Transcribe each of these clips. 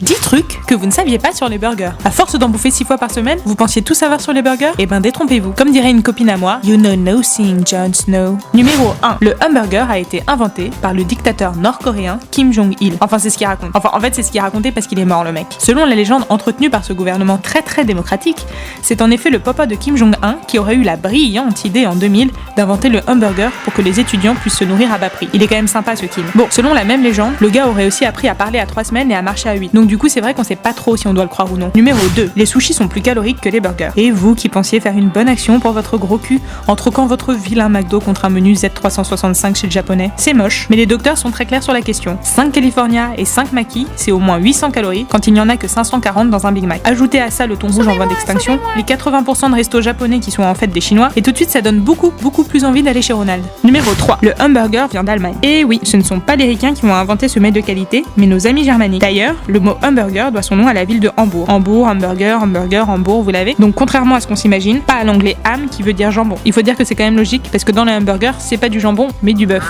10 trucs que vous ne saviez pas sur les burgers. À force d'en bouffer 6 fois par semaine, vous pensiez tout savoir sur les burgers? Eh ben détrompez-vous. Comme dirait une copine à moi, you know nothing, Jon Snow. Numéro 1. Le hamburger a été inventé par le dictateur nord-coréen Kim Jong-il. Enfin, c'est ce qu'il raconte. En fait, c'est ce qu'il racontait parce qu'il est mort, le mec. Selon la légende entretenue par ce gouvernement très démocratique, c'est en effet le papa de Kim Jong-un qui aurait eu la brillante idée en 2000 d'inventer le hamburger pour que les étudiants puissent se nourrir à bas prix. Il est quand même sympa, ce Kim. Bon, selon la même légende, le gars aurait aussi appris à parler à 3 semaines et à marcher à 8. Donc du coup, c'est vrai qu'on sait pas trop si on doit le croire ou non. Numéro 2. Les sushis sont plus caloriques que les burgers. Et vous qui pensiez faire une bonne action pour votre gros cul en troquant votre vilain McDo contre un menu Z365 chez le japonais, c'est moche. Mais les docteurs sont très clairs sur la question. 5 California et 5 Maki, c'est au moins 800 calories quand il n'y en a que 540 dans un Big Mac. Ajoutez à ça le thon rouge en voie d'extinction, les 80% de restos japonais qui sont en fait des chinois, et tout de suite ça donne beaucoup plus envie d'aller chez Ronald. Numéro 3. Le hamburger vient d'Allemagne. Et oui, ce ne sont pas les ricains qui vont inventer ce mets de qualité, mais nos amis germaniques. D'ailleurs, le mot hamburger doit son nom à la ville de Hambourg. Hambourg, hamburger, Hambourg, vous l'avez. Donc contrairement à ce qu'on s'imagine, pas à l'anglais ham qui veut dire jambon. Il faut dire que c'est quand même logique parce que dans le hamburger, c'est pas du jambon, mais du bœuf.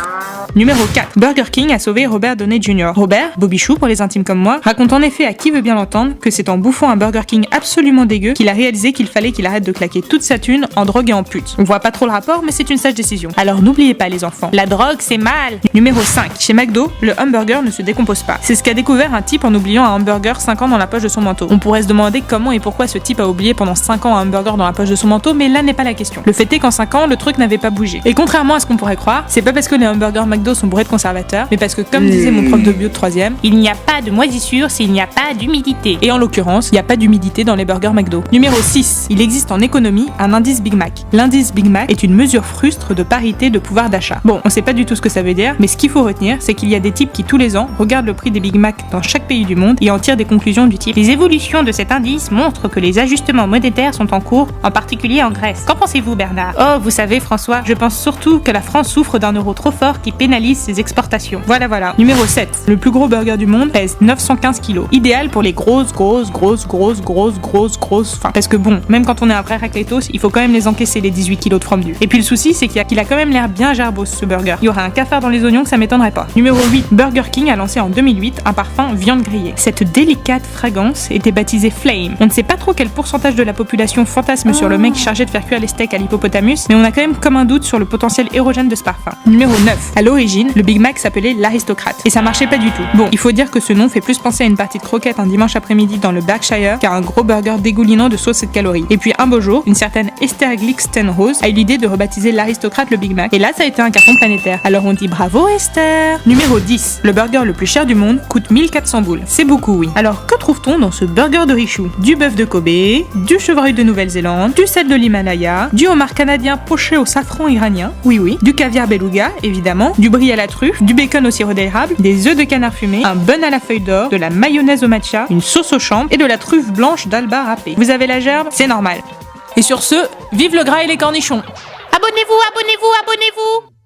Numéro 4. Burger King a sauvé Robert Downey Jr. Robert, Bobby Chou pour les intimes comme moi, raconte en effet à qui veut bien l'entendre que c'est en bouffant un Burger King absolument dégueu qu'il a réalisé qu'il fallait qu'il arrête de claquer toute sa thune en drogue et en pute. On voit pas trop le rapport, mais c'est une sage décision. Alors n'oubliez pas les enfants, la drogue c'est mal. Numéro 5. Chez McDo, le hamburger ne se décompose pas. C'est ce qu'a découvert un type en oubliant un hamburger 5 ans dans la poche de son manteau. On pourrait se demander comment et pourquoi ce type a oublié pendant 5 ans un hamburger dans la poche de son manteau, mais là n'est pas la question. Le fait est qu'en 5 ans, le truc n'avait pas bougé. Et contrairement à ce qu'on pourrait croire, c'est pas parce que les hamburgers McDo sont bourrés de conservateurs, mais parce que comme disait mon prof de bio de 3ème, il n'y a pas de moisissure s'il n'y a pas d'humidité. Et en l'occurrence, il n'y a pas d'humidité dans les burgers McDo. Numéro 6. Il existe en économie un indice Big Mac. L'indice Big Mac est une mesure frustre de parité de pouvoir d'achat. Bon, on sait pas du tout ce que ça veut dire, mais ce qu'il faut retenir, c'est qu'il y a des types qui tous les ans regardent le prix des Big Mac dans chaque pays du monde et en tirent des conclusions du type: les évolutions de cet indice montrent que les ajustements monétaires sont en cours, en particulier en Grèce. Qu'en pensez-vous, Bernard? Oh, vous savez, François, je pense surtout que la France souffre d'un euro trop fort qui pénalise ses exportations. Voilà. Numéro 7. Le plus gros burger du monde pèse 915 kilos. Idéal pour les grosses faim. Parce que bon, même quand on est un vrai raclétos, il faut quand même les encaisser les 18 kilos de fondue. Et puis le souci, c'est qu'il a quand même l'air bien gerbos ce burger. Il y aurait un cafard dans les oignons que ça m'étonnerait pas. Numéro 8. Burger King a lancé en 2008 un parfum viande grillée. Cette délicate fragrance était baptisée Flame. On ne sait pas trop quel pourcentage de la population fantasme sur le mec chargé de faire cuire les steaks à l'hippopotamus, mais on a quand même comme un doute sur le potentiel érogène de ce parfum. Numéro 9. À l'origine, le Big Mac s'appelait l'aristocrate. Et ça marchait pas du tout. Bon, il faut dire que ce nom fait plus penser à une partie de croquettes un dimanche après-midi dans le Berkshire qu'à un gros burger dégoulinant de sauce et de calories. Et puis un beau jour, une certaine Esther Glickstenrose a eu l'idée de rebaptiser l'aristocrate le Big Mac. Et là, ça a été un carton planétaire. Alors on dit bravo Esther. Numéro 10. Le burger le plus cher du monde coûte 1400 boules. C'est beaucoup, oui. Alors que trouve-t-on dans ce burger de richou? Du bœuf de Kobe, du chevreuil de Nouvelle-Zélande, du sel de l'Himalaya, du homard canadien poché au safran iranien, oui, du caviar beluga, évidemment, du brie à la truffe, du bacon au sirop d'érable, des œufs de canard fumé, un bun à la feuille d'or, de la mayonnaise au matcha, une sauce au champ et de la truffe blanche d'Alba râpée. Vous avez la gerbe? C'est normal. Et sur ce, vive le gras et les cornichons! Abonnez-vous!